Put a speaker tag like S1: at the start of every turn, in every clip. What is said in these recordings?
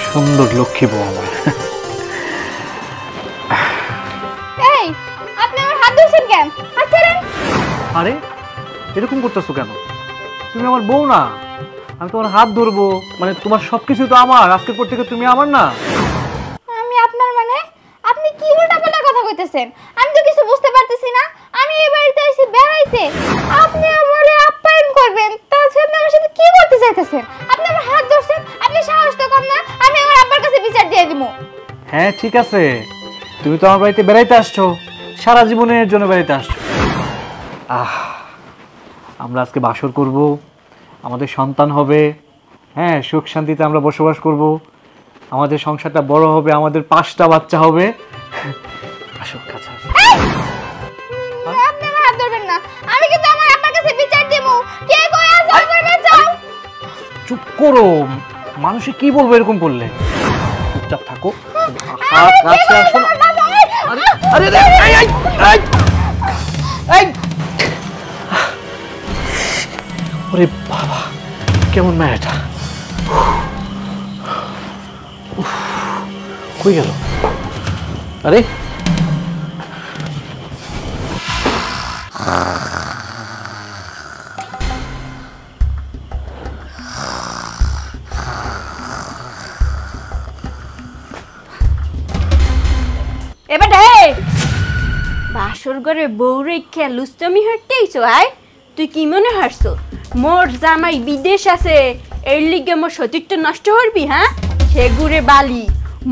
S1: সুন্দর লক্ষ্মী বউ আমার।
S2: এই আপনি আমার হাত ধরছেন কেন? হাত ছাড়েন।
S1: আরে এরকম করতেছো কেন? তুমি আমার বউ না, আমি তোমার হাত ধরবো মানে তোমার সবকিছু তো আমার, আজকের পর থেকে তুমি আমার না।
S2: আমি আপনার মানে? আপনি কি উল্টাপাল্টা কথা কইতেছেন? আমি তো কিছু বুঝতে পারতেছি না। আমি এই বাড়িতে এসে বেড়াইতে, আপনি আমারে আপ্যায়ন করবেন, তাছাড়া আপনি আমার সাথে কি করতে চাইতেছেন? আপনি আমার হাত ধরছেন, আপনি সাহস তো কম না। আমি আমার আব্বার কাছে বিচার দিয়ে দিব।
S1: হ্যাঁ ঠিক আছে, তুমি তো আমার বাড়িতে বেড়াইতে আসছো, সারা জীবনের জন্য বেড়াইতে আসছো। আমরা আজকে বাসর করব, আমাদের সন্তান হবে, হ্যাঁ সুখ শান্তিতে আমরা বসবাস করব, আমাদের সংসারটা বড় হবে, আমাদের 5টা বাচ্চা হবে। আসো কাছে আসো।
S2: আপনি আমার হাত ধরবেন না, আমি কিন্তু আমার আব্বার কাছে বিচার দিব। কে কই আছে আমার বাঁচাও।
S1: চুপ করো, মানুষে কি বলবো এরকম করলে? চুপচাপ থাকো, কাছে আসো না। আরে আরে এই এই এই ওরে বাবা, কেমন মেয়েটা, কই গেল? আরে
S3: এবার বাসর ঘরে বউ রেখে লুস্টামি হাঁটতেইছো? আয় তুই কি মনে হারছো মোর জামাই বিদেশ আছে এর লিগে মোর সতীত্ব নষ্ট করবি? হ্যাঁ সে ঘুরে বালি,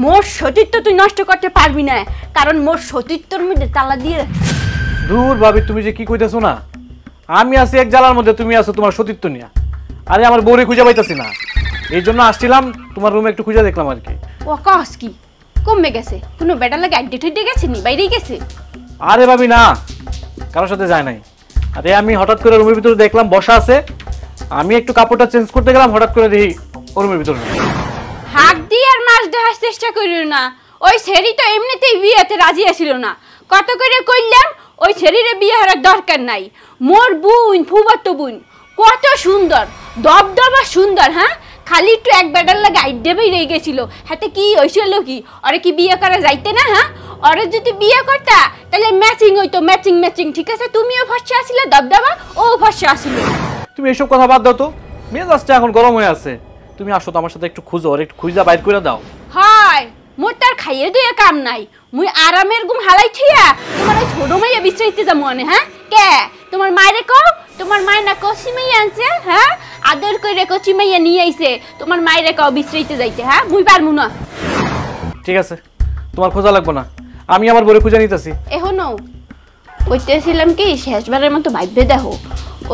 S3: মোর সতীত্ব তুই নষ্ট করতে পারবি না, কারণ মোর সতীত্বর মধ্যে তালা দিয়ে।
S1: দূর ভাবি, তুমি যে কি কইতেছো না, আমি আছি এক জালার মধ্যে, তুমি আছো তোমার সতীত্ব নিয়ে। আরে আমার বউরে খুঁজে পাইতাছি না, এই জন্য আসছিলাম তোমার রুমে একটু খুঁজে দেখলাম আর কি।
S3: ও কস কি কমে গেছে? কোনো বেটা লাগে আড্ডে ঠেড্ডে গেছে নি, বাইরেই গেছে?
S1: আরে ভাবি না, কারোর সাথে যায় নাই। আরে আমি হঠাৎ করে রুমের ভিতরে দেখলাম বসা আছে, আমি একটু কাপড়টা চেঞ্জ করতে গেলাম, হঠাৎ করে দেখি ওর রুমের ভিতরে।
S3: হাত দিয়ে আর মাছ দেখার চেষ্টা করিও না, ওই ছেড়ি তো এমনিতেই বিয়েতে রাজি আছিল না। কত করে কইলাম ওই ছেড়িরে বিয়ে হওয়ার দরকার নাই। মোর বোন ফুফাতো বোন কত সুন্দর, দবদবা সুন্দর। হ্যাঁ খালি একটু এক বেটার লাগে আইডে বেরিয়ে গেছিল, হাতে কি হয়েছিল কি? ওরে কি বিয়ে করা যাইতে না? হ্যাঁ ওরে যদি বিয়ে করতা তাহলে ম্যাচিং হইতো, ম্যাচিং ম্যাচিং। ঠিক আছে, তুমিও ফর্সা আসলে দবদবা, ও ফর্সা আসিল।
S1: তুমি এসব কথা বাদ দাও তো, মেজাজটা এখন গরম হয়ে আছে। তুমি আসো তো আমার সাথে একটু খুঁজো, আর একটু খুঁজা বাইর করে দাও।
S3: হয় মোর তার খাইয়ে দিয়ে কাম নাই, মুই আরামের ঘুম হালাই থিয়া তোমার ওই ছোট মাইয়া বিশ্রাইতে যাবো মনে। হ্যাঁ কে তোমার মায়েরে কও, তোমার মায়ের না কচি মাইয়া আনছে? হ্যাঁ আদর করে কচি মাইয়া নিয়ে আইছে, তোমার মায়েরে কও বিশ্রাইতে যাইতে। হ্যাঁ মুই পারমু না।
S1: ঠিক আছে, তোমার খোঁজা লাগবো না, আমি আমার বউরে খুঁজে নিতেছি।
S3: এখনো কইতেছিলাম কি শেষবারের মতো ভাইবে দেখো,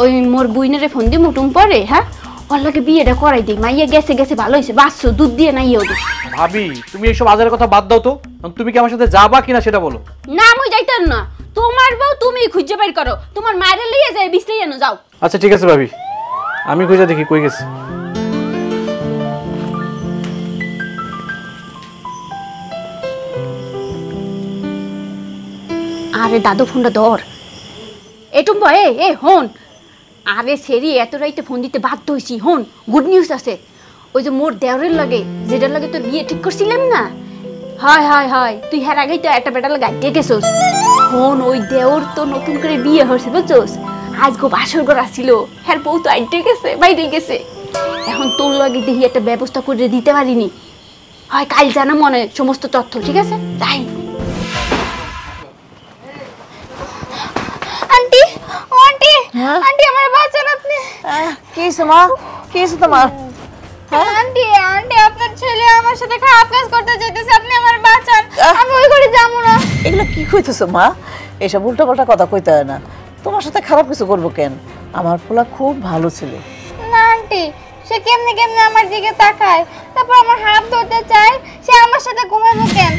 S3: ওই মোর বুইনারে ফোন দিয়ে মুটুম পরে। হ্যাঁ ওর লাগে বিয়েটা করাই দিই, মাইয়া গেছে গেছে ভালো হয়েছে, বাচ্চো দুধ দিয়ে নাই ওদের।
S1: ভাবি তুমি এইসব আজারের কথা বাদ দাও তো, তুমি কি আমার সাথে যাবা কিনা সেটা বলো।
S3: না মুই যাইতাম না, তোমার বউ তুমি খুঁজে বের করো, তোমার মায়ের লইয়া যায় বিশ্রাই এনো যাও।
S1: আচ্ছা ঠিক আছে ভাবি, আমি খুঁজে দেখি কই গেছে।
S3: আরে দাদু ফোনটা ধর। এটুম ভয়ে এ হন, আরে সেরি এত রাইতে ফোন দিতে বাধ্য হইছি। হন গুড নিউজ আছে, ওই যে মোর দেওরের লাগে যেটার লাগে তোর বিয়ে ঠিক করছিলাম না, হয় হয় হয় তুই হের আগেই তো একটা বেটার লাগে আইতে গেছোস। হন ওই দেওর তো নতুন করে বিয়ে হয়েছে বুঝছোস, আজ গো বাসর ঘর আসছিল, হ্যার বউ তো আইতে গেছে বাইরে গেছে। এখন তোর লাগে দেখি একটা ব্যবস্থা করে দিতে পারিনি, হয় কাল জানা মনে সমস্ত তথ্য। ঠিক আছে যাই।
S2: আন্টি ও আন্টি, আন্টি আমার বাঁচান আপনি।
S4: কি মা, কি তোমার?
S2: আন্টি আন্টি আপনার ছেলে আমার সাথে খারাপ কাজ করতে চাইতেছে, আপনি আমার বাঁচান, আমি ওই ঘরে যাবো না।
S4: এগুলো কি কইতেছো মা? এসব উল্টাপাল্টা কথা কইতে হয় না। তোমার সাথে খারাপ কিছু করবো কেন? আমার পোলা খুব ভালো ছিল।
S2: না আন্টি, সে কেমনে কেমনে আমার দিকে তাকায়, তারপর আমার হাত ধরতে চায়, সে আমার সাথে ঘুমাবো কেন?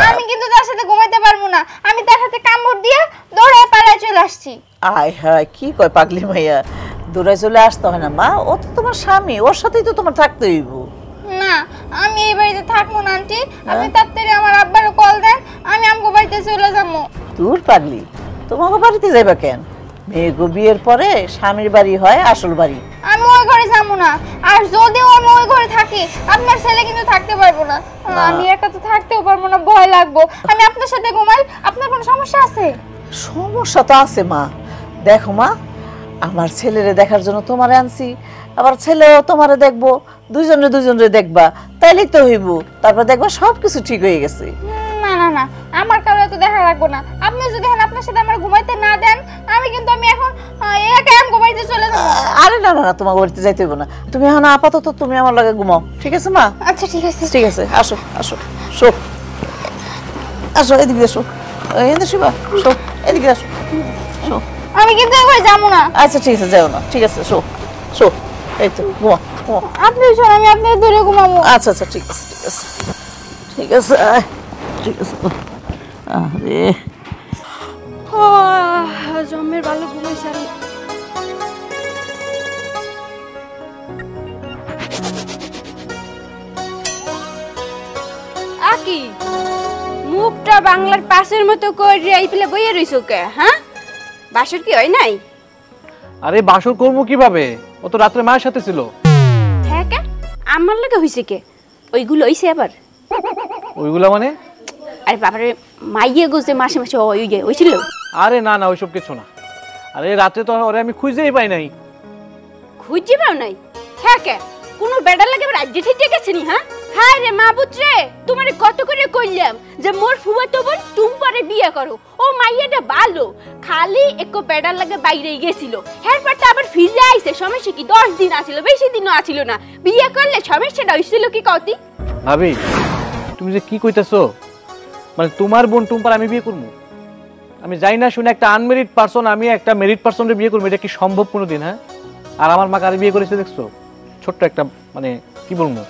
S2: আমি কিন্তু তার সাথে ঘুমাইতে পারবো না, আমি তার সাথে কামড় দিয়ে দৌড়ে পালায় চলে আসছি।
S4: আয় হায় কি কয় পাগলি মাইয়া, দূরে চলে আসতে হয় না মা, ও তো তোমার স্বামী, ওর সাথেই তো তোমার থাকতে হইব।
S2: না আমি এই বাড়িতে থাকবো না আন্টি, আপনি তাড়াতাড়ি আমার আব্বারে কল দেন, আমি আমগো বাড়িতে চলে যাবো।
S4: দূর পাগলি, তোমাকে বাড়িতে যাইবা কেন? মেয়েগো বিয়ের পরে স্বামীর বাড়ি হয় আসল বাড়ি।
S2: আমি ওই ঘরে যাবো না, আর যদিও আমি ওই ঘরে থাকি আপনার ছেলে কিন্তু থাকতে পারবো না। আমি একা তো থাকতেও পারবো না, ভয় লাগবো। আমি আপনার সাথে ঘুমাই, আপনার কোনো সমস্যা আছে?
S4: সমস্যা তো আছে মা। দেখো মা, আমার ছেলেরে দেখার জন্য তোমারে আনছি, আবার ছেলেও তোমারে দেখবো, দুজনে দেখবা, তাইলেই তো হইব। তারপর দেখবা সবকিছু ঠিক হয়ে গেছে।
S2: না না না, আমার কারো তো দেখা লাগবো না। আপনি যদি এখন আপনার সাথে আমার ঘুমাইতে না দেন, আমি কিন্তু আমি এখন একা আমি ঘুমাইতে চলে যাবো।
S4: আরে না না না, তোমার বাড়িতে যাইতে হইব না। তুমি এখন আপাতত তুমি আমার লগে ঘুমাও, ঠিক আছে মা?
S2: আচ্ছা ঠিক আছে
S4: ঠিক আছে, আসো আসো, শো আসো, এদিকে আসো, এদিকে শুবা, শো এদিকে আসো, শো।
S2: আমি কিন্তু একবার যাবো না।
S4: আচ্ছা ঠিক আছে, যাও না, ঠিক আছে, শো শো, এই তো ঘুমা ঘুমা।
S2: আপনি শোন, আমি আপনার দূরে ঘুমাবো।
S4: আচ্ছা আচ্ছা, ঠিক আছে ঠিক আছে ঠিক আছে, ঠিক আছে। আরে
S3: জমের ভালো ঘুমাইছে আমি। আকি মুখটা বাংলার পাশের মতো করে এই পেলে বইয়ে রইছো কে? হ্যাঁ, বাসর কি হয় নাই?
S1: আরে বাসর করবো কিভাবে? ও তো রাত্রে মায়ের সাথে ছিল।
S3: হ্যাঁ কে আমার লাগে হইছে কে? ওইগুলো হইছে আবার?
S1: ওইগুলা মানে?
S3: আরে বাবারে, মাইয়ে গোছে মাসে মাসে হইছিল?
S1: আরে না না, ওইসব কিছু না। আরে রাতে তো ওরে আমি খুঁজেই পাই নাই।
S3: খুঁজে পাও নাই? হ্যাঁ কে কোনো বেড়ার লাগে রাজ্যে ঠিক গেছে নি? হ্যাঁ হ্যাঁ রে মাহবুব রে, তোমারে কত করে কইলাম যে মোর ফুফাতো বোন টুম্পারে বিয়ে করো। ও মাইয়াটা ভালো, খালি একটু বেড়ার লাগে বাইরে গেছিল, এরপর তো আবার ফিরে আইছে। সমস্যা কি? 10 দিন আছিল, বেশি দিনও আছিল না। বিয়ে করলে সমস্যাটা হইছিল কি কতি?
S1: ভাবি তুমি যে কি কইতাছো, মানে তোমার বোন টুম্পার আমি বিয়ে করবো? আমি যাই না শুনে একটা আনমেরিড পারসন আমি একটা মেরিড পারসনকে বিয়ে করবো, এটা কি সম্ভব কোনোদিন? হ্যাঁ, আর আমার মাকে আর বিয়ে করেছে দেখছো, ছোট্ট একটা মানে কি বলবো,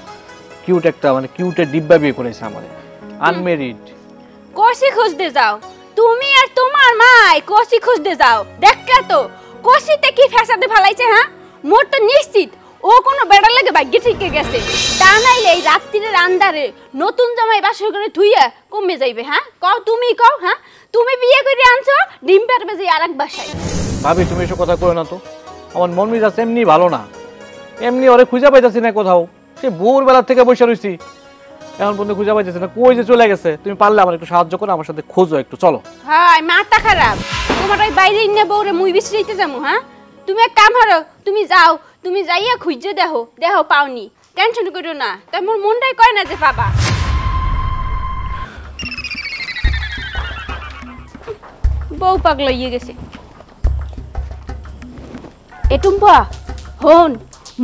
S1: কিউট একটা মানে কিউটের ডিব্বা বিয়ে করেছে আমার, আনমেরিড।
S3: কষি খুঁজতে যাও তুমি আর তোমার মাই, কষি খুঁজতে যাও। দেখা তো কষিতে কি ফ্যাসাদে ফালাইছে। হ্যাঁ, মোর তো নিশ্চিত ও কোনো বেড়ার লাগে ভাগ্যে ঠিক গেছে। তা নাইলে এই রাত্রির আন্ধারে নতুন জামাই বাসর করে ধুইয়া কমে যাইবে। হ্যাঁ কও, তুমি কও। হ্যাঁ, তুমি বিয়ে করে আনছো ডিম পারবে যে আরেক বাসায়।
S1: ভাবি তুমি এসব কথা কই না তো, আমার মন মেজাজ এমনি ভালো না, এমনি ওরে খুঁজে পাইতাছি না কোথাও। সে ভোরবেলা থেকে বসে রইছি, এখন পর্যন্ত খুঁজে পাইতেছি না, কই যে চলে গেছে। তুমি পারলে আমার একটু সাহায্য করো, আমার সাথে খোঁজো একটু, চলো।
S3: হাই মাথা খারাপ তোমার, ওই বাইরে ইন্নে বউরে মুই বিছড়াইতে যামু? হ্যাঁ, তুমি এক কাম করো, তুমি যাও, তুমি যাইয়া খুঁজে দেখো, দেখো পাওনি, টেনশন করো না। তাই মোর মনটাই কয় না যে পাবা। বউ পাগলা হইয়ে গেছে। এ টুম্পা হন,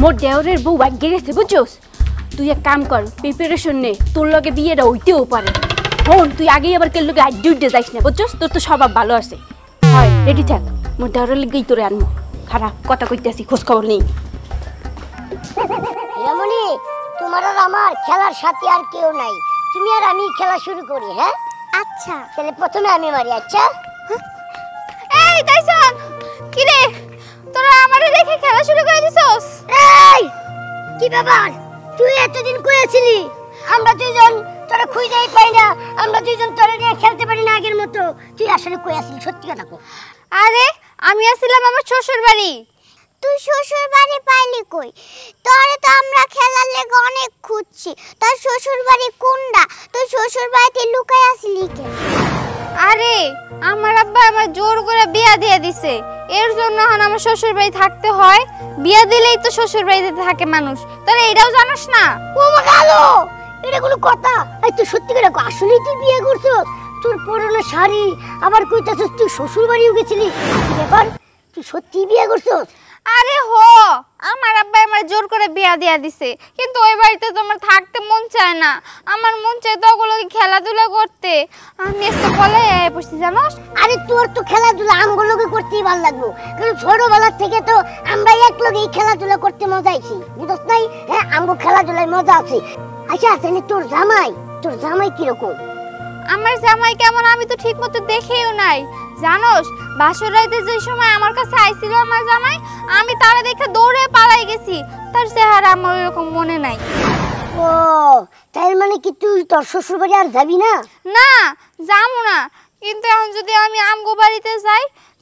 S3: মোর দেওরের বউ ভাগ্যে গেছে বুঝছোস। তুই এক কাম কর, প্রিপারেশন নে, তোর লগে বিয়েটা হইতেও পারে। হন তুই আগেই আবার কেন লোকে আড্ডি উড্ডে যাইস না বুঝছোস, তোর তো স্বভাব ভালো আছে। হয় রেডি থাক, মোর দেওরের লেগেই তোরে আনবো। খারাপ কথা কইতেছি, খোঁজ খবর নেই।
S5: রমণী, তোমার আর আমার খেলার সাথে আর কেউ নাই, তুমি আর আমি খেলা শুরু করি। হ্যাঁ আচ্ছা, তাহলে প্রথমে আমি মারি। আচ্ছা
S2: এই তাইসন, কি রে তোরা আমারে রেখে খেলা শুরু করে দিছস?
S5: এই কি ব্যাপার, তুই এতদিন কই আছিলি? আমরা দুইজন তোরা খুঁজেই পাই না, আমরা দুইজন তোরা নিয়ে খেলতে পারি না আগের মতো। তুই আসলে কই আছিলি, সত্যি কথা কো।
S2: আরে আমি আসছিলাম আমার শ্বশুর বাড়ি।
S5: তুই শ্বশুর বাড়ি পাইলি কই? তোরে তো আমরা খেলার লেগে অনেক খুঁজছি। তোর শ্বশুর বাড়ি কোনটা? তুই শ্বশুর বাড়িতে লুকাই আসলি কেন?
S2: আরে আমার আব্বা আমার জোর করে বিয়া দিয়ে দিছে, এর জন্য এখন আমার শ্বশুর বাড়ি থাকতে হয়। বিয়া দিলেই তো শ্বশুর বাড়িতে থাকে মানুষ, তোরা এটাও জানাস না?
S5: ও মা গেলো, এটা কোনো কথা? এই তুই সত্যি করে কো, আসলেই তুই বিয়ে করছস? তোর পরনে শাড়ি, আবার কইতাছস তুই শ্বশুর বাড়িও গেছিলি। কি ব্যাপার, তুই সত্যি বিয়ে করছস?
S2: আরে হো, আমার আব্বা আমার জোর করে বিয়া দিয়া দিছে, কিন্তু ওই বাড়িতে তো আমার থাকতে মন চায় না। আমার মন চায় তো ওগুলোকে খেলাধুলা করতে। আমি এসে বলে পড়ছি জানোস।
S5: আরে তোর তো খেলাধুলা আমগুলোকে করতেই ভালো লাগলো, কারণ ছোটবেলা থেকে তো আমরা এক লগেই খেলাধুলা করতে মজা আইছি, বুঝছ নাই? হ্যাঁ, আমগো খেলাধুলায় মজা আছে। আচ্ছা তাহলে তোর জামাই কিরকম?
S2: আমার জামাই কেমন আমি তো ঠিক মতো দেখেও নাই। জানোস বাসর রাইতে যে সময় আমার কাছে আইছিল আমার জামাই, আমি তারে দেখে দৌড়ে পালাই গেছি। তার চেহারা আমার এরকম মনে নাই।
S5: ও তাই মানে কি তুই তোর শ্বশুর বাড়ি আর যাবি না?
S2: না, যাবো না, কিন্তু এখন যদি আমি আমগো বাড়িতে যাই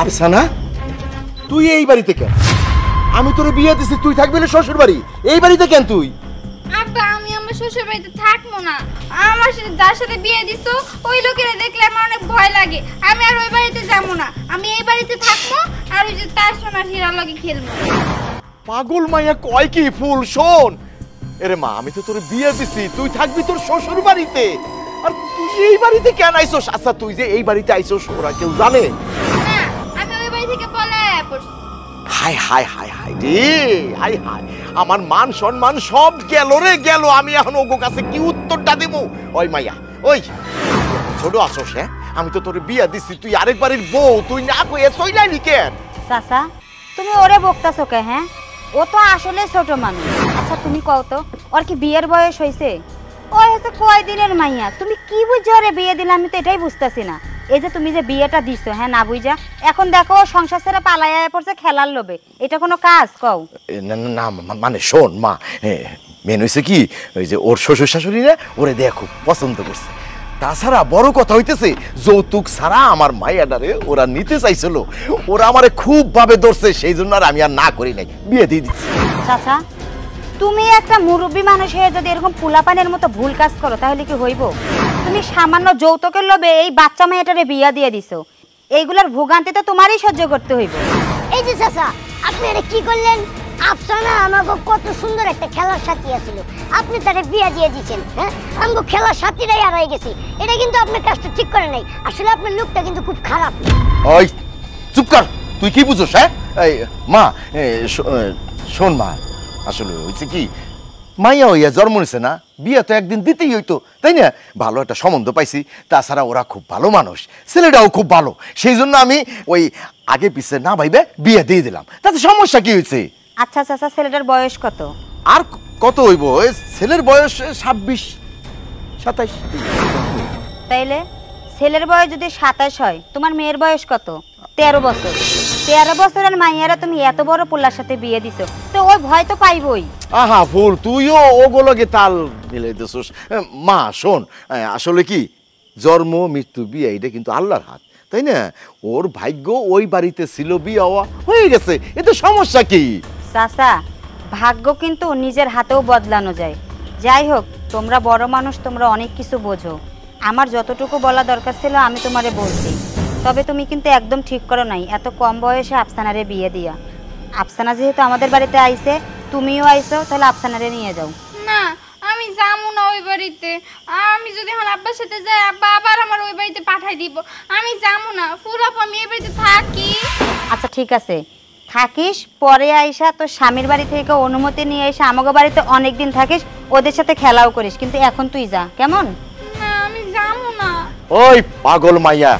S6: আফসানা তুই এই বাড়িতে কেন? আমি তোর বিয়ে দিছি, তুই থাকবি না শ্বশুর বাড়ি, এই বাড়িতে কেন তুই?
S2: আব্বা আমি আমার শ্বশুর বাড়িতে থাকবো না। আমার সাথে যার সাথে বিয়ে দিছো ওই লোকেরা দেখলে আমার অনেক ভয় লাগে। আমি আর ওই বাড়িতে যাবো না, আমি এই বাড়িতে থাকবো আর ওই যে তার সোনা হীরার লগে খেলবো।
S6: পাগল মাইয়া কয় কি ফুল শোন, এরে মা আমি তো তোর বিয়ে দিছি, তুই থাকবি তোর শ্বশুর বাড়িতে, আর তুই এই বাড়িতে কেন আইছস? আচ্ছা তুই যে এই বাড়িতে আইছস ওরা কেউ জানে?
S2: না আমি ওই বাড়ি থেকে পলায় পড়ছি।
S6: হাই হাই হাই হাই রে, হাই হাই, আমার মান সম্মান সব গেল রে গেল। আমি এখন ওগো কাছে কি উত্তরটা দেবো? ওই মাইয়া ওই ছোট আসস, হ্যাঁ আমি তো তোর বিয়ে দিছি, তুই আরেক বাড়ির বউ, তুই না কইয়ে চইলাইলি কেন?
S7: চাচা তুমি ওরে বকতাছো কে? হ্যাঁ ও তো আসলে ছোট মানুষ। আচ্ছা তুমি কও তো ওর কি বিয়ের বয়স হয়েছে? ও হচ্ছে কয় দিনের মাইয়া, তুমি কি বুঝছো ওরে বিয়ে দিলে? আমি তো এটাই বুঝতেছি না। এই যে তুমি যে বিয়েটা দিছো, হ্যাঁ না বুঝা এখন দেখো সংসার ছেড়ে পালাইয়া পড়ছে খেলার লোভে, এটা কোনো কাজ কও?
S6: না না না মানে শোন মা, মেন হয়েছে কি ওই যে ওর শ্বশুর শাশুড়িরা ওরে দেয়া খুব পছন্দ করছে। তাছাড়া বড় কথা হইতেছে যৌতুক ছাড়া আমার মাইয়াডারে ওরা নিতে চাইছিল, ওরা আমারে খুব ভাবে ধরছে, সেই জন্য আর আমি আর না করি নাই, বিয়ে দিয়ে দিচ্ছি।
S7: চাচা তুমি একটা মুরব্বী মানুষ হয়ে যদি এরকম পোলাপানের মতো ভুল কাজ করো তাহলে কি হইব? তুমি সামান্য যৌতুকের লোভে এই বাচ্চা মেয়েটারে বিয়া দিয়ে দিছো, এইগুলোর ভোগান্তি তো তোমারই সহ্য করতে হইব।
S5: এই যে চাচা আপনি এটা কি করলেন? আফসানা আমাকে কত সুন্দর একটা খেলার সাথী আছিল, আপনি তারে বিয়া দিয়ে দিয়েছেন। হ্যাঁ আমাকে খেলার সাথীরাই হারাই গেছি, এটা কিন্তু আপনার কাজটা ঠিক করে নাই। আসলে আপনার লোকটা কিন্তু খুব খারাপ।
S6: ওই চুপ কর, তুই কি বুঝোস? হ্যাঁ এই মা শোন মা, আসলে হয়েছে কি মাইয়া হইয়া জন্ম নিছে না, বিয়ে তো একদিন দিতেই হইতো, তাই না? ভালো একটা সম্বন্ধ পাইছি, তাছাড়া ওরা খুব ভালো মানুষ, ছেলেটাও খুব ভালো, সেই জন্য আমি ওই আগে পিছে না ভাইবে বিয়ে দিয়ে দিলাম। তাতে সমস্যা কি হয়েছে?
S7: আচ্ছা চাচা ছেলেটার বয়স কত?
S6: আর কত হইব? ছেলের বয়স 26-27।
S7: তাইলে ছেলের বয়স যদি 27 হয়, তোমার মেয়ের বয়স কত? 13 বছর। 13 বছরের মাইয়ারা তুমি এত বড় পোলার সাথে বিয়ে দিছো, তো ওই ভয় তো পাইবই।
S6: আহা ফুল, তুইও ওগুলোকে তাল মিলাই দিছিস। মা শোন, আসলে কি জন্ম মৃত্যু বিয়ে এটা কিন্তু আল্লাহর হাত, তাই না? ওর ভাগ্য ওই বাড়িতে ছিল, বিয়ে হয়ে গেছে, এতে সমস্যা কি?
S7: চাচা ভাগ্য কিন্তু নিজের হাতেও বদলানো যায়। যাই হোক তোমরা বড় মানুষ, তোমরা অনেক কিছু বোঝো, আমার যতটুকু বলা দরকার ছিল আমি তোমারে বলছি। তবে তুমি কিন্তু একদম ঠিক করো নাই এত কম বয়সে আফসানারে বিয়ে দিয়া। আফসানা যেহেতু আমাদের বাড়িতে আইছে, তুমিও আইছো, তাহলে আফসানারে নিয়ে যাও।
S2: না আমি যাবো না ওই বাড়িতে। আমি যদি এখন আব্বার সাথে যাই আব্বা আবার আমার ওই বাড়িতে পাঠাই দিব। আমি যাবো না ফুলাপ, আমি এই বাড়িতে থাকি।
S7: আচ্ছা ঠিক আছে থাকিস, পরে আইসা তোর স্বামীর বাড়ি থেকে অনুমতি নিয়ে এসে আমাকে বাড়িতে অনেকদিন থাকিস, ওদের সাথে খেলাও করিস, কিন্তু এখন তুই যা, কেমন?
S2: না আমি যাবো না।
S6: ওই পাগল মাইয়া,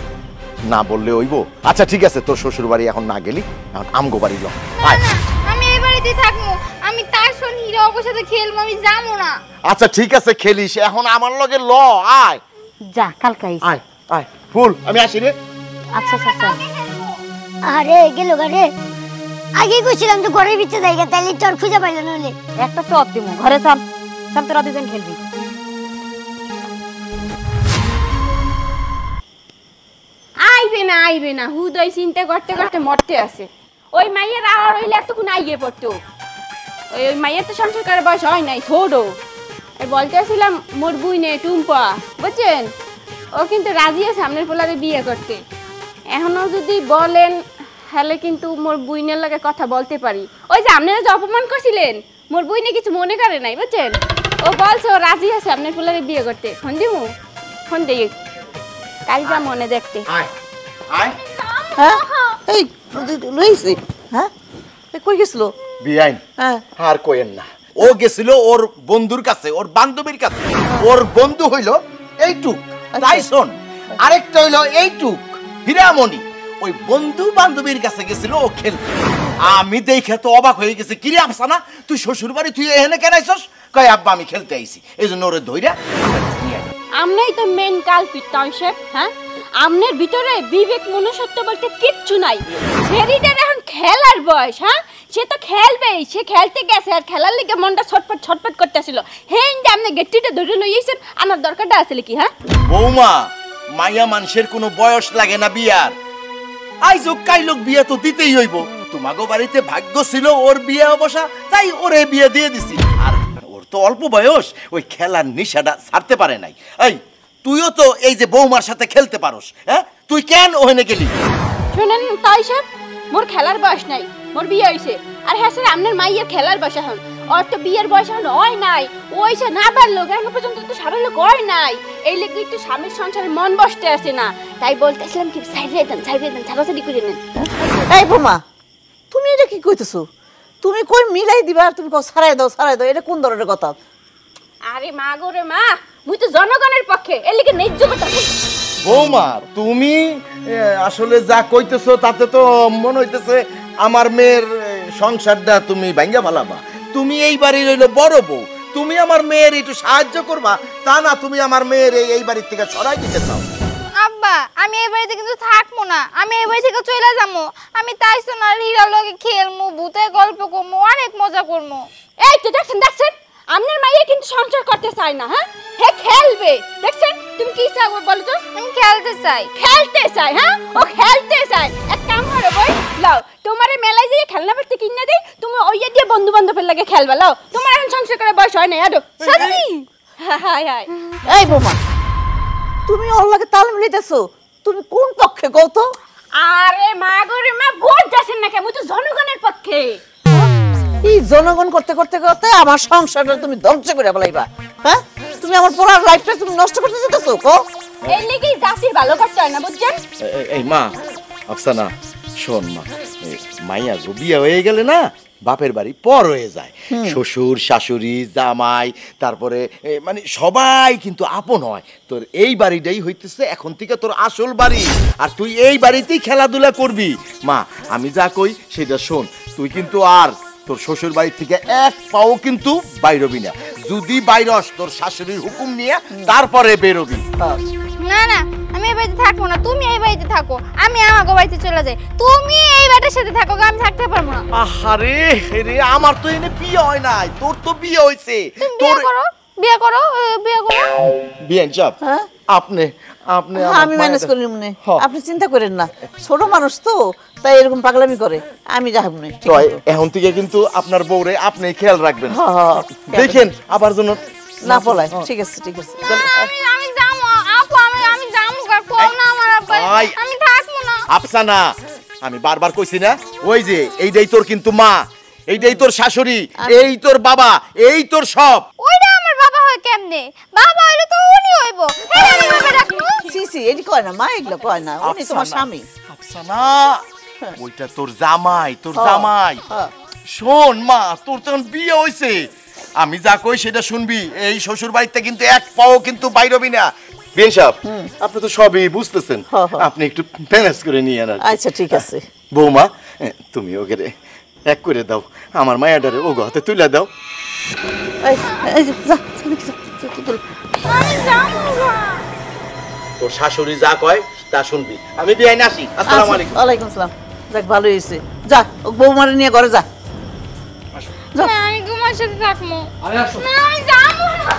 S6: না বললে হইব? আচ্ছা ঠিক আছে, তোর শ্বশুর বাড়ি এখন না গেলি, এখন আমগো বাড়ি ল।
S2: না না আমি এই বাড়িতে থাকবো, আমি তার সঙ্গে হীরা ওর সাথে খেলবো, আমি যাবো না।
S6: আচ্ছা ঠিক আছে খেলিস, এখন আমার লগে ল, আয়
S7: যা কালকে আইস।
S6: আয় আয় ফুল, আমি আসি রে।
S7: আচ্ছা চাচা।
S5: আরে গেল গারে, আগে কইছিলাম তো ঘরের ভিতরে জায়গা, তাইলে তোর খুঁজে পাইল না।
S7: একটা চপ দিমু, ঘরে চল, চল তোরা দুজন খেলবি।
S3: আইবে না হুদয় চিন্তা করতে করতে মরতে আছে। ওই মাইয়ের আর হইলে এতক্ষণ আইয়ে পড়তো। ওই মাইয়ের তো সংসার করার বয়স হয় নাই, ছোট। বলতে আসছিলাম মোর বুইনে টুম্পা, বুঝছেন, ও কিন্তু রাজি আছে সামনের পোলারে বিয়ে করতে। এখনো যদি বলেন তাহলে কিন্তু মোর বুইনের লাগে কথা বলতে পারি। ওই যে আপনারা যে অপমান করছিলেন, মোর বুইনে কিছু মনে করে নাই, বুঝছেন। ও বলছে ও রাজি আছে আপনার পোলারে বিয়ে করতে। ফোন দিমু, ফোন দিই কাল যা মনে দেখতে।
S6: আয় আয়।
S4: হ্যাঁ এই লইছি। হ্যাঁ কই গেছিল?
S6: বিআইন
S4: হ্যাঁ
S6: আর কইেন না, ও গেছিল ওর বন্ধুর কাছে, ওর বান্ধবীর কাছে। ওর বন্ধু হইল এইটুক টাইসন, আরেকটা হইল এইটুক হীরামণি। ওই বন্ধু বান্ধবীর কাছে গেছিল ও খেলতে। আমি দেখে তো অবাক হয়ে গেছি, কিরে আফসানা তুই শ্বশুর বাড়ি তুই এখানে কেন আইছস? কয় আব্বা আমি খেলতে আইছি, এই জন্য ওরে ধইরা।
S3: আমরাই তো মেন কালপিট টাউনশেপ। হ্যাঁ আমনের ভিতরে বিবেক মনুষ্যত্ব বলতে কিচ্ছু নাই। ছেড়িটার এখন খেলার বয়স। হ্যাঁ সে তো খেলবেই, সে খেলতে গেছে, আর খেলার লেগে মনটা ছটফট ছটফট করতেছিল। হ্যাঁ আপনি গেটটিটা ধরে লইয়েছেন, আমার দরকারটা আসলে কি? হ্যাঁ
S6: বৌমা, মাইয়া মানুষের কোনো বয়স লাগে না বিয়ার। আইজো কাইলোক বিয়ে তো দিতেই হইব। তোমাগো বাড়িতে ভাগ্য ছিল ওর বিয়ে অবসা, তাই ওরে বিয়ে দিয়ে দিছি। আর ওর তো অল্প বয়স, ওই খেলার নিশাটা ছাড়তে পারে নাই। এই তুইও তো এই যে বৌমার সাথে খেলতে পারোস, হ্যাঁ? তুই কেন ওখানে গেলি?
S3: শুনেন তাই সাহেব, মোর খেলার বয়স নাই, মোর বিয়ে হইছে। আর হ্যাঁ স্যার, আপনার মাইয়ের খেলার বয়স এখন, ওর তো বিয়ের বয়স এখন হয় নাই। ওইসে না পারলো, এখন পর্যন্ত তো স্বামীর লোক হয় নাই। এই লেগে একটু স্বামীর সংসারে মন বসতে আসে না, তাই বলতেছিলাম কি ছাড়িয়ে দেন ছাড়াছাড়ি করে নেন।
S4: এই বোমা, তুমি এটা কি কইতেছো? তুমি কই মিলাই দিবা আর তুমি কও ছাড়াই দাও, এটা কোন ধরনের কথা?
S3: আরে মা গো রে মা, মুই তো জনগণের পক্ষে, এর লেগে ন্যায্য কথা বলি।
S6: বৌমা তুমি আসলে যা কইতেছো তাতে তো মনে হইতেছে আমার মেয়ের সংসারটা তুমি ভাঙ্গা ফালাবা। তুমি এই বাড়ির হইলো বড় বউ, তুমি আমার মেয়ের একটু সাহায্য করবা, তা না তুমি আমার মেয়ের এই বাড়ির থেকে সরাই দিতে চাও।
S2: আব্বা আমি এই বাড়িতে কিন্তু থাকবো না, আমি এই বাড়ি থেকে চলে যাবো। আমি তাই সোনার হীরার লগে খেলমু, ভূতের গল্প করবো, অনেক মজা করবো।
S3: এই তো দেখছেন আপনার মাইয়া কিন্তু সংসার করতে চায় না। হ্যাঁ হে খেলবে, দেখছেন? তুমি কি চাও বলো তো?
S2: আমি খেলতে চাই।
S3: খেলতে চাই? হ্যাঁ ও খেলতে চায়। এক কাম করো বই, লাও তোমারে মেলায় যে খেলনা পাতি কিনে দেই, তুমি ওইয়া দিয়ে বন্ধু বান্ধবের লাগে খেলবা। লাও, তোমার এখন সংসার করে বয়স হয় না। আদো সত্যি। High high.
S4: এই বোমা, তুমি ওর লাগে তাল মিলাইতেছো, তুমি কোন পক্ষে কও তো?
S3: আরে মা গো রে মা, ভোট যাচ্ছেন না কেন? তো জনগণের পক্ষে।
S4: এই জনগণ করতে করতে করতে আমার সংসারটা তুমি ধ্বংস করে ফেলাইবা। হ্যাঁ, তুমি আমার পুরো লাইফটা তুমি নষ্ট করতে চাইতেছো কও?
S3: এই লেগেই জাতির ভালো করতে হয় না, বুঝছেন?
S6: এই মা আফসানা, শোন মা, মাইয়া গো বিয়ে হয়ে গেলে না বাপের বাড়ি পর হয়ে যায়। শ্বশুর শাশুড়ি জামাই তারপরে মানে সবাই কিন্তু আপন হয়। তোর এই বাড়িটাই হইতেছে এখন থেকে তোর আসল বাড়ি, আর তুই এই বাড়িতেই খেলাধুলা করবি। মা আমি যা কই সেটা শোন, তুই কিন্তু আর তোর শ্বশুর বাড়ি থেকে এক পাও কিন্তু বাইরবি না। যদি বাইরস তোর শাশুড়ির হুকুম নিয়ে তারপরে বেরোবি।
S2: না না, আমি এই বাড়িতে থাকবো না, তুমি এই বাড়িতে থাকো, আমি আমার বাড়িতে চলে যাই। তুমি এই বাড়ির সাথে থাকো, আমি থাকতে পারবো না।
S6: আহারে রে, আমার তো এনে বিয়ে হয় নাই, তোর তো বিয়ে হইছে।
S2: বিয়ে করো, বিয়ে করো, বিয়ে করো।
S6: বিয়ে চাপ
S4: হ্যাঁ?
S6: আপনি
S4: আমি ম্যানেজ করি মনে, আপনি চিন্তা করেন না, ছোট মানুষ তো তাই এরকম পাগলামি করে, আমি যাবো না।
S6: এখন থেকে কিন্তু আপনার বউরে আপনি খেয়াল রাখবেন,
S4: হ্যাঁ,
S6: দেখেন আবার যেন
S4: না পলায়। ঠিক আছে ঠিক আছে।
S2: আমি যাবো আপু, আমি যাবো, কও না আমার আব্বা, আমি থাকবো না।
S6: আফসানা, আমি বারবার কইছি না, ওই যে এইটাই তোর কিন্তু মা, এইটাই তোর শাশুড়ি, এই তোর বাবা, এই তোর সব।
S2: ওইটা আমার বাবা হয় কেমনে? বাবা হইলে তো উনি হইবো। হ্যাঁ আমি বাবা রাখবো।
S4: সিসি এডি কয় না মা, এগুলো কয় না, উনি তোমার স্বামী।
S6: আফসানা, ওইটা তোর জামাই, তোর জামাই। শোন মা, তোর তো বিয়ে হইছে, আমি যা কই সেটা শুনবি। এই শ্বশুর বাড়িতে কিন্তু এক পাও কিন্তু বাইরবি না। বিয়ে সাহেব, আপনি তো সবই বুঝতেছেন, আপনি একটু ম্যানেজ করে নিয়ে আন।
S4: আচ্ছা ঠিক আছে।
S6: বৌমা তুমি ওকে এক করে দাও, আমার মায়াডারে ও হাতে তুলে দাও। তোর শাশুড়ি যা কয় তা শুনবি। আমি বিয়ে না আসি। আসসালামু আলাইকুম।
S4: ওয়ালাইকুম আসসালাম। দেখ ভালো হয়েছে, যা বৌমারে নিয়ে ঘরে যা।
S2: না আমি তোমার সাথে থাকবো। না আমি যাবো না।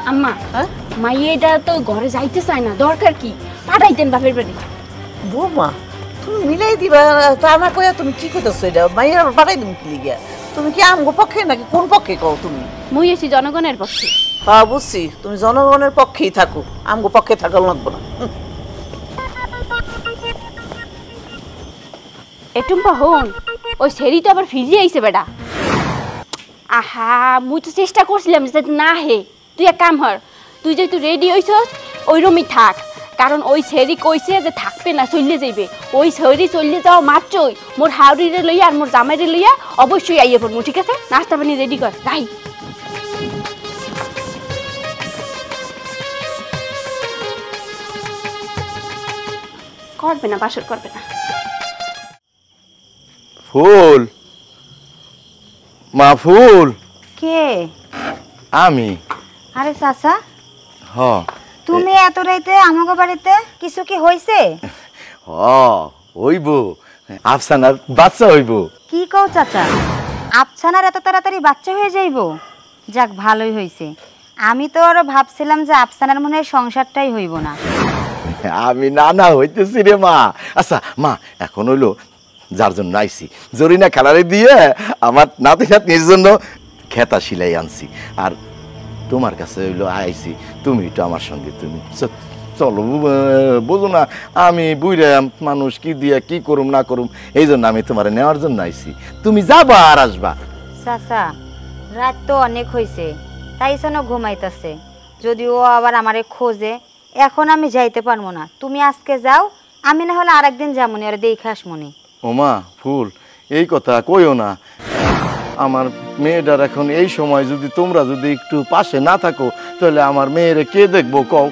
S3: আম্মা, মাইয়েটা তো ঘরে যাইতে চায় না, দরকার কি? পাঠাইতেন বাপের বাড়ি।
S4: বৌমা তুমি মিলাই দিবা, তা না কইয়া তুমি কি করতেছো? এটা মাইয়ের পাঠাই তুমি কি লিগিয়া? তুমি কি আমগো পক্ষে নাকি কোন পক্ষে কও তুমি?
S3: মুই আছি জনগণের পক্ষে।
S4: হ্যাঁ বুঝছি, তুমি জনগণের পক্ষেই থাকো, আমগো পক্ষে থাকা লাগবো না।
S3: এটুম্পা হন, ওই সেরি তো আবার ফিরিয়ে আইছে বেটা। আহা, মুই তো চেষ্টা করছিলাম যে না হে, তুই এক কাম হর, তুই যেহেতু রেডি হইছস ওই রুমই থাক, কারণ ওই সেরি কইছে যে থাকবে না, চললে যাইবে। ওই সেরি চললে যাও মাত্রই মোর হাউরিরে লইয়া আর মোর জামাইরে লইয়া অবশ্যই আইয়ে পড়বো, ঠিক আছে? নাস্তা পানি রেডি কর, তাই করবে না, বাসর করবে না।
S6: ফুল, মা ফুল।
S7: কে?
S6: আমি।
S7: আরে চাচা,
S6: হ
S7: তুমি এত রাইতে আমাগো বাড়িতে, কিছু কি হইছে?
S6: হ হইব, আফসানার বাচ্চা হইব।
S7: কি কও চাচা, আফসানার এত তাড়াতাড়ি বাচ্চা হয়ে যাইব? যাক ভালোই হইছে, আমি তো আরো ভাবছিলাম যে আফসানার মনে হয় সংসারটাই হইব না।
S6: আমি নানা হইতেছি রে মা। আচ্ছা মা, এখন হইলো যার জন্য আইছি জরিনা খেলারে দিয়ে আমার নাতি নাতনির জন্য খেতা সিলাই আনছি। আর তোমার কাছে হইলো আইছি, তুমি তো আমার সঙ্গে তুমি চলো, বোঝো না আমি বুইরা মানুষ কি দিয়া কি করুম না করুম, এই জন্য আমি তোমার নেওয়ার জন্য আইছি। তুমি যাবা আর আসবা।
S7: চাচা রাত তো অনেক হয়েছে, তাই যেন ঘুমাইতেছে। যদি ও আবার আমারে খোঁজে, এখন আমি যাইতে পারবো না। তুমি আজকে যাও, আমি না হলে আরেকদিন যামনি, আর দেখে আসমনি।
S6: ওমা ফুল, এই কথা কইও না। আমার মেয়েটার এখন এই সময় যদি তোমরা যদি একটু পাশে না থাকো, তাহলে আমার মেয়েরে কে দেখবো কও?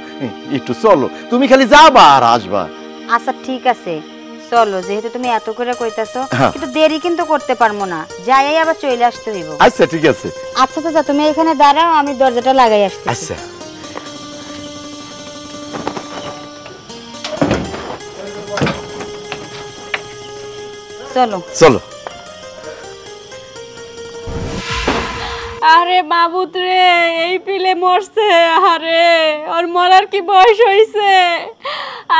S6: একটু চলো, তুমি খালি যাবা আর আসবা।
S7: আচ্ছা ঠিক আছে, চলো। যেহেতু তুমি এত করে কইতাছো,
S6: হ্যাঁ।
S7: কিন্তু দেরি কিন্তু করতে পারবো না, যাই আবার চলে আসতে হইব।
S6: আচ্ছা ঠিক আছে।
S7: আচ্ছা চাচা, তুমি এখানে দাঁড়াও, আমি দরজাটা লাগাই আসছি।
S6: আচ্ছা
S7: চলো
S6: চলো।
S3: আরে মাবুত রে, এই পিলে মরছে। আরে ওর মরার কি বয়স হইছে?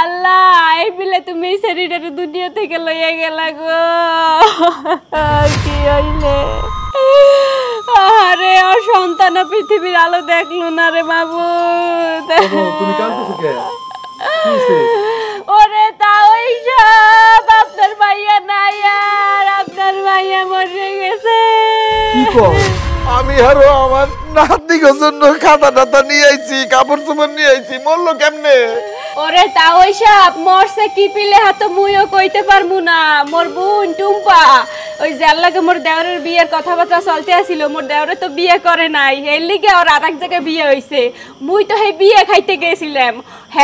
S3: আল্লাহ, এই পিলে তুমি শরীরের দুনিয়া থেকে লইয়া গেলা গো। কি হইলে? আরে ওর সন্তান পৃথিবীর আলো দেখলো না রে মাবুত।
S1: তুমি কাঁদতেছো কেন?
S3: ওরে তাই সব আপনার ভাইয়া নাই, আর আপনার ভাইয়া মরে গেছে।
S1: কি কর?
S6: আমি আরো আমার নাতির জন্য খাতা টাতা নিয়ে আইছি, কাপড় চোপড় নিয়ে আইছি, মরলো কেমনে?
S3: ওরে তাই সব মরছে কি পিলে হাত মুইও কইতে পারমু না। মোর বোন টুম্পা, ওই যার লাগে মোর দেওরের বিয়ের কথাবার্তা চলতে আসিল, মোর দেওরে তো বিয়ে করে নাই, এর লিগে ওর আর এক জায়গায় বিয়ে হইছে। মুই তো সেই বিয়ে খাইতে গেছিলাম,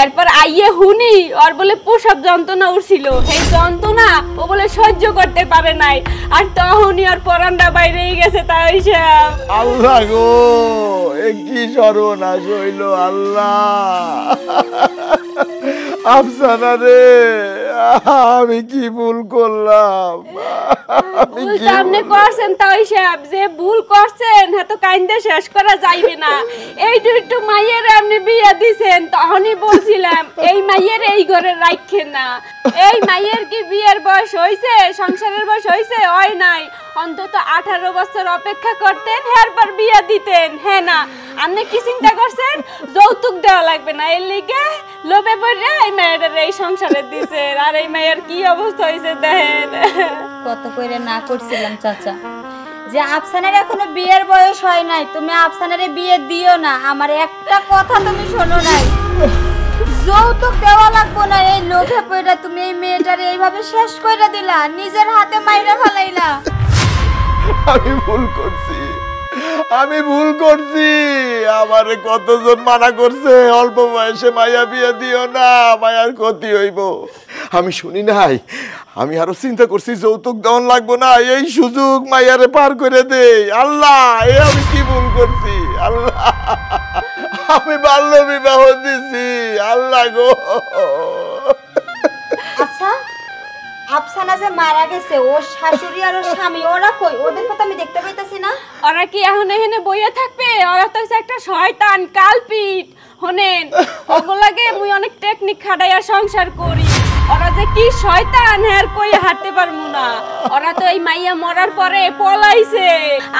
S3: এরপর আইয়ে হুনি ওর বলে প্রসব যন্ত্রণা উঠছিল। সেই যন্ত্রণা ও বলে সহ্য করতে পারে নাই, আর তখনই ওর পরানটা বাইরেই গেছে। তাই সব
S6: আল্লাহ গো, এ কি সর্বনাশ হইল আল্লাহ। আফসানা রে, আমি কি ভুল করলাম? আমি
S3: ভুল
S6: কি
S3: তো আপনি করছেন তাই সব, যে ভুল করছেন হ্যাঁ তো কাইন্দে শেষ করা যাইবে না। এইটু একটু মাইয়ের আপনি বিয়ে দিছেন, তখনই বলছিলাম এই মাইয়ের এই ঘরে রাখেন না। এই মাইয়ের কি বিয়ের বয়স হইছে, সংসারের বয়স হইছে? হয় নাই। অন্তত 18 বছর অপেক্ষা করতেন, এরপর বিয়ে দিতেন। হ্যাঁ না, আপনি কি চিন্তা করছেন? যৌতুক দেওয়া লাগবে না, এর লিগে লোভে পড়ে এই মেয়েটার এই সংসারে দিছেন। আর এই মেয়ের কি অবস্থা হয়েছে দেখেন।
S7: কত করে না করছিলাম চাচা, যে আফসানের এখনো বিয়ের বয়স হয় নাই, তুমি আফসানের বিয়ে দিও না। আমার একটা কথা তুমি শোনো নাই, যৌতুক দেওয়া লাগবো না, এই লোভে পড়ে তুমি এই মেয়েটারে এইভাবে শেষ করে দিলা, নিজের হাতে মাইরা ফেলাইলা।
S6: আমি ভুল করছি, আমি ভুল করছি। আমারে কতজন মানা করছে অল্প বয়সে মায়া বিয়ে দিও না, মায়ার ক্ষতি হইব। আমি শুনি নাই, আমি আরো চিন্তা করছি যৌতুক দেওয়ান লাগবো না, এই সুযোগ মায়ারে পার করে দেই। আল্লাহ, এ আমি কি ভুল করছি? আল্লাহ, আমি বাল্য বিবাহ দিছি। আল্লাহ গো।
S7: আচ্ছা, আফসানা যে মারা গেছে, ওর শাশুড়ি আর ওর স্বামী ওরা কই? ওদের কথা আমি দেখতে পাইতাছি না।
S3: ওরা কি এখন এখানে বইয়া থাকবে? ওরা তো হচ্ছে একটা শয়তান কালপিট। হনেন, ওগুলাকে মুই অনেক টেকনিক খাটাইয়া সংসার করি। ওরা যে কি শয়তান আর কই হাঁটতে পারমু না। ওরা তো এই মাইয়া মরার পরে পলাইছে।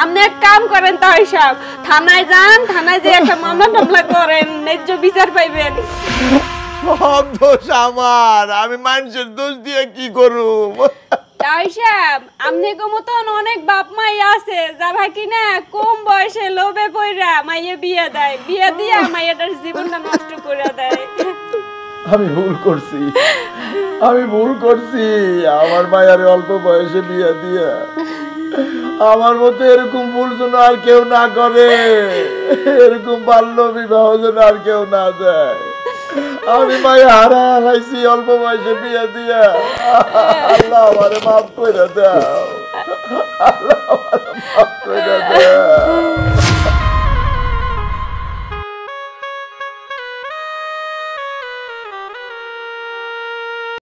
S3: আপনি এক কাম করেন তাই সব, থানায় যান, থানায় যে একটা মামলা করেন, ন্যায্য বিচার পাইবেন।
S6: সব দোষ আমার, আমি মানুষের দোষ দিয়ে কি করুম?
S3: তাই সব আমনেগো মতন অনেক বাপ মাই আছে যারা কিনা কম বয়সে লোভে পইরা মাইয়ে বিয়ে দেয়, বিয়ে দিয়া মাইয়াটার জীবনটা নষ্ট করে দেয়।
S6: আমি ভুল করছি, আমি ভুল করছি। আমার মায়ের অল্প বয়সে বিয়ে দিয়া আমার মতো এরকম ভুল যেন আর কেউ না করে, এরকম বাল্য বিবাহ যেন আর কেউ না দেয়। আমি মায়ে হারা হারাইছি অল্প বয়সে বিয়ে দিয়া। আল্লাহ আমারে মাফ করে দাও, আল্লাহ আমারে মাফ করে দাও।